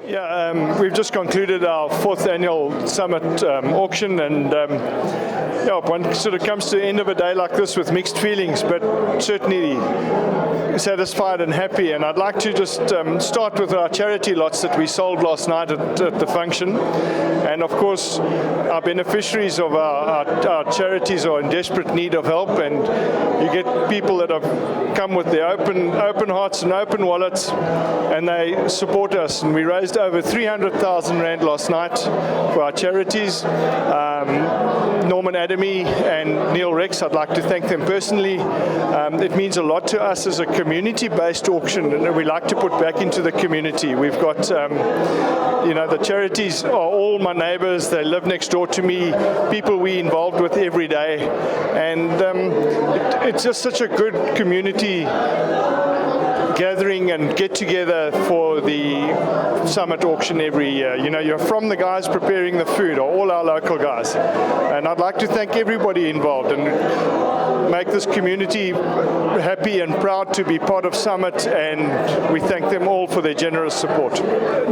Yeah, we've just concluded our 4th annual summit auction, and yeah, one sort of comes to the end of a day like this with mixed feelings, but certainly satisfied and happy. And I'd like to just start with our charity lots that we sold last night at the function. And of course, our beneficiaries of our charities are in desperate need of help, and you get people that have come with their open hearts and open wallets, and they support us. And we raised over 300,000 Rand last night for our charities. Norman Adamy and Neil Rex, I'd like to thank them personally. It means a lot to us as a community-based auction, and we like to put back into the community. We've got, you know, the charities are all my neighbors. They live next door to me, people we involved with every day. And it's just such a good community gathering and get together for the summit auction every year. You know, you're from the guys preparing the food, or all our local guys. And I'd like to thank everybody involved and make this community happy and proud to be part of Summit, and we thank them all for their generous support.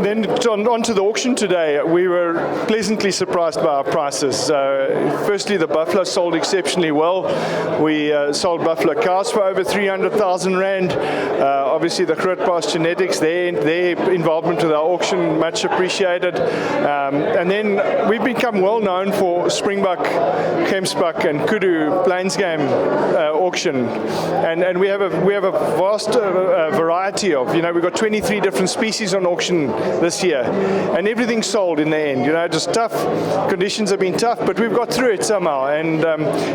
Then on to the auction today. We were pleasantly surprised by our prices. Firstly, the buffalo sold exceptionally well. We sold buffalo cows for over 300,000 Rand. Obviously, the Grootpaas Genetics, their involvement with our auction, much appreciated. And then we've become well known for Springbok, Gemsbuck, and Kudu Plains Game auction, and we have a vast variety of, you know, we've got 23 different species on auction this year, and everything sold in the end. You know, just tough conditions have been tough, but we've got through it somehow. And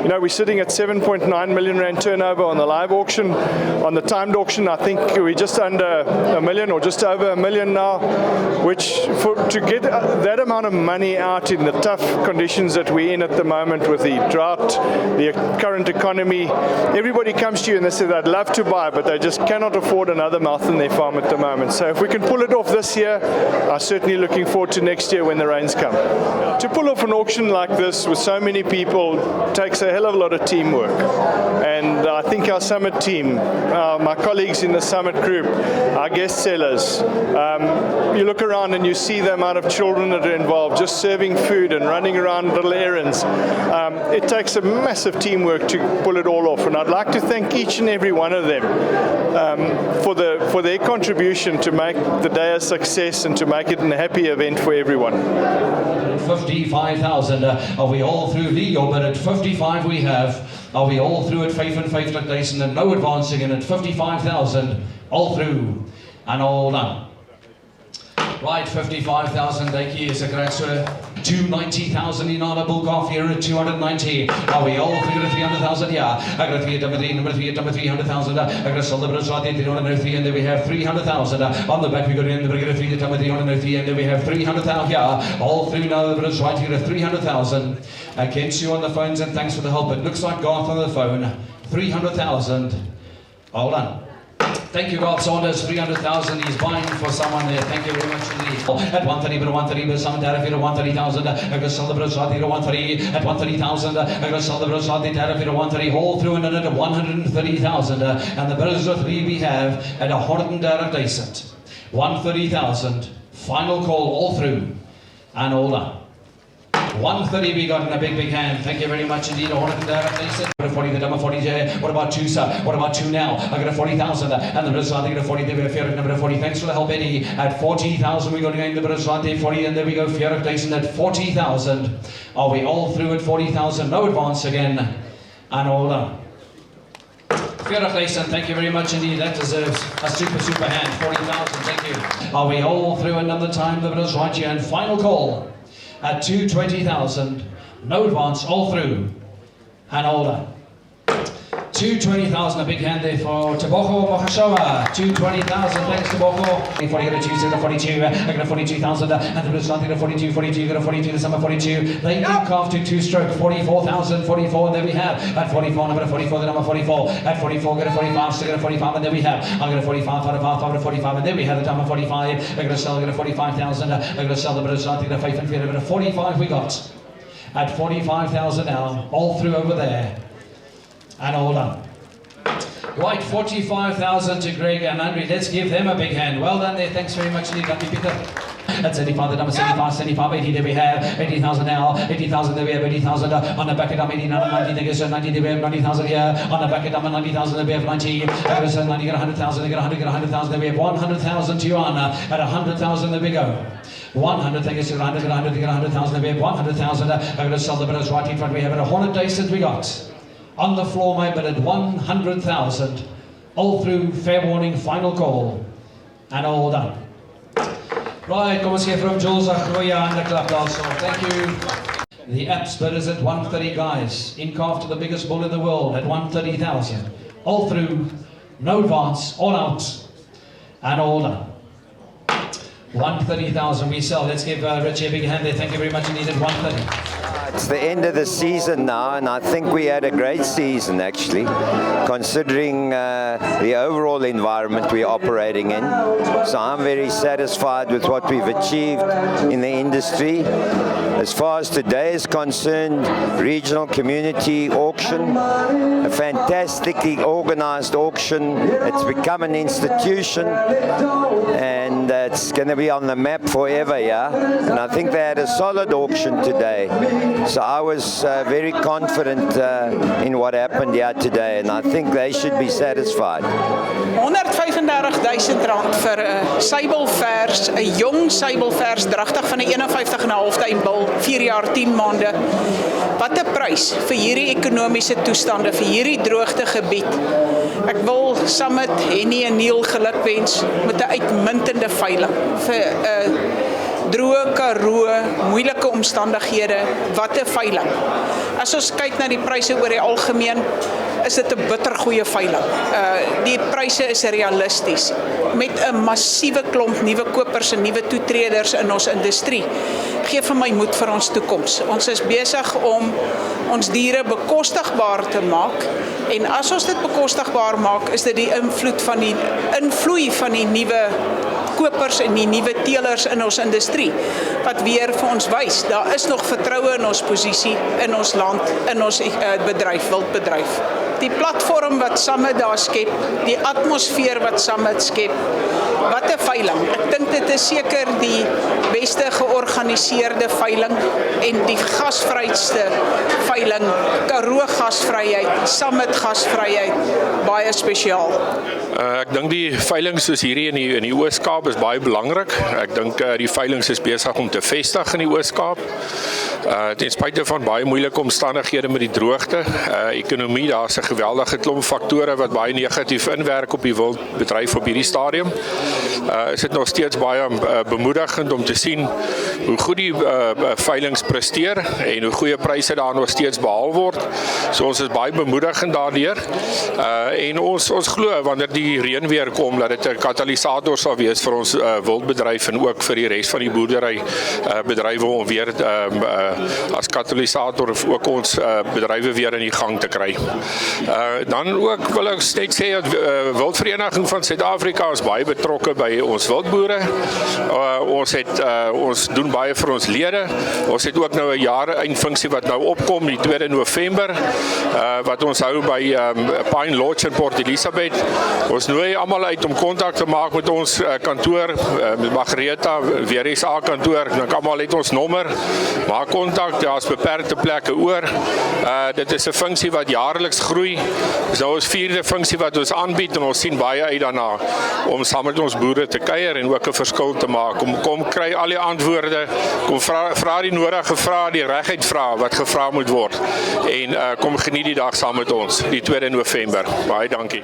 you know, we're sitting at 7.9 million Rand turnover on the live auction. On the timed auction, I think we're just under a million, or just over a million now, which to get that amount of money out in the tough conditions that we're in at the moment with the drought, the current economy, everybody comes to you and they say they'd love to buy, but they just cannot afford another mouth in their farm at the moment. So if we can pull it off this year, I'm certainly looking forward to next year when the rains come. To pull off an auction like this with so many people takes a hell of a lot of teamwork. And I think our summit team, my colleagues in the summit group, our guest sellers, you look around and you see the amount of children that are involved, just serving food and running around little errands. It takes a massive teamwork to pull it all off, and I'd like to thank each and every one of them for their contribution to make the day a success and to make it a happy event for everyone. 55,000. Are we all through Leo? But at 55 we have. Are we all through at Faith and Faith Declaration, and no advancing in at 55,000? All through and all done. Right, 55,000, thank you. Is a great 290,000 Inana Bulgaf here at 290. Are we all through to 300,000? Yeah. I got 3 at number 300,000. I got a celebrate right at 303, and then we have 300,000. On the back we got in the brigade 3 at number 303, and then we have 300,000. Yeah. All through now, the brothers right here at 300,000. Against you on the phones, and thanks for the help. It looks like Garth on the phone. 300,000. All done. Thank you, Garth Saunders. 300,000. He's buying for someone there. Thank you very much indeed. At 130, but 130, but some tariff here at 130,000. I got celebrate right here at 130. At 130,000. I got celebrate right there tariff here at 130. All through and at 130,000. And the brothers of 3 we have at 130,000. 130,000. Final call all through and all done. 130 we got in a big hand. Thank you very much indeed. 130,000. 40 the number 40 J. What about 2, sir? What about 2 now? I got a 40,000. And the brothers right there at 40. They were fair number 40. Thanks for the help, Eddie. At 40,000 we got again the brothers right there 40, and there we go. Fair Jason at 40,000. Are we all through at 40,000? No advance again. And all done. Fair Jason, thank you very much indeed. That deserves a super hand. 40,000. Thank you. Are we all through another time? The brothers right here, and final call. At 220,000, no advance, all through, and all done. 220,000, a big hand there for Tebogo Mohashoa. 220,000, thanks Tebogo. 40 got a 2, 42, I got a 42,000, and the Blues got a 42, got a 42, the summer 42. They link off to 2-stroke, 44,000, 44, and there we have. At 44, number 44, the number 44. At 44, got a 45, still got a 45, and there we have. I got a 45, 45, and there we have the number 45. I got a sell, I got a 45,000, I got a sell the Blues, I got a faith and fear, but a 45 we got. At 45,000 now, all through over there. And all done. Right, 45,000 to Greg and Andre. Let's give them a big hand. Well done there. Thanks very much indeed. Peter. That's 75, the number 75, 75, 80 that we have, 80,000 now, 80,000 that we have, 80,000 on the back of them, 89, 90, they get 90, they have 90,000 here, on the back of them, 90,000 that we have, 90, 90, get 100,000, they get 100, get 100,000, that we have 100,000 to you on, at 100,000 there we go. 100, thank you, 100, get 100, get 100,000, we have 100,000, I'm going to sell the bidders right in front, we have it, 100 days since we got. On the floor, my bid at 100,000, all through, fair warning, final call, and all done. Right, kom ons gee vir hom Jules 'n goeie hande klap daarso. Thank you. The Apps bid is at 130, guys. In calf to the biggest bull in the world at 130,000. All through, no advance, all out, and all done. 130,000 we sell. Let's give Richie a big hand there. Thank you very much indeed at 130. It's the end of the season now, and I think we had a great season actually, considering the overall environment we're operating in. So I'm very satisfied with what we've achieved in the industry. As far as today is concerned, regional community auction, a fantastically organized auction. It's become an institution, and it's going to be on the map forever, yeah? And I think they had a solid auction today. So I was very confident in what happened here today, and I think they should be satisfied. R135,000 vir 'n seibelvers, 'n jong seibelvers, dragtig van 'n 51,5 duim bil, 4 jaar 10 maande. Wat 'n prys vir hierdie ekonomiese toestande, vir hierdie droogtegebied. Ek wil Summit, Henny en Neil gelukwens met 'n uitmuntende veiling vir 'n droë Karoo, moeilike omstandighede, wat 'n veiling. As ons kyk na die pryse oor die algemeen, is dit 'n bittergoeie veiling. Die pryse is realisties, met 'n massiewe klomp nuwe kopers en nuwe toetreders in ons industrie. Gee vir my moed vir ons toekoms. Ons is besig om ons diere bekostigbaar te maak, en as ons dit bekostigbaar maak, is dit die invloei van die nuwe kopers en die nuwe teelers in ons industrie, wat weer vir ons wys, daar is nog vertroue in ons posisie, in ons land, in ons bedryf, wildbedryf. Die platform wat Summit daar skep, die atmosfeer wat Summit skep, wat 'n veiling. Ek dink dit is seker die beste georganiseerde veiling en die gasvryste veiling, Karoo gasvryheid, Summit gasvryheid, baie spesiaal. Ek dink die veilings soos hierdie in die oos-kaap is baie belangrik. Ek dink die veilings is besig om te vestig in die oos-kaap. Ten spyte van baie moeilike omstandighede met die droogte, ekonomie, daar's 'n geweldige klomp faktore wat baie negatief inwerk op die wildbedryf op hierdie stadium. Is dit nog steeds baie bemoedigend om te sien hoe goed die veilings presteer en hoe goeie pryse daar nog steeds behaal word. So ons is baie bemoedigend daardeur. En ons glo wanneer die reën weer kom dat dit 'n katalisator sal wees vir ons wildbedryf en ook vir die res van die boerdery bedrywe om weer as katalisator ook ons bedrywe weer in die gang te kry. Dan ook wil ek net sê dat Wildvereniging van Suid-Afrika is baie betrokke by ons wildboere. Ons doen baie vir ons lede. Ons het ook nou 'n jare-eindfunksie wat nou opkom, die 2 November, wat ons hou by Pine Lodge in Port Elizabeth. Ons nooi almal uit om kontak te maak met ons kantoor, met Margaretha, weer SA kantoor. Ek dink almal het ons nommer. Maak kontak, daar's beperkte plekke oor. Dit is 'n funksie wat jaarliks groei. Dis nou ons 4de funksie wat ons aanbied en ons sien baie uit daarna om saam met ons boere te kuier en ook 'n verskil te maak. Kom kry al die antwoorde, kom vra die nodige vrae, die reguit vrae wat gevra moet word. En kom geniet die dag saam met ons, die 2 November. Baie dankie.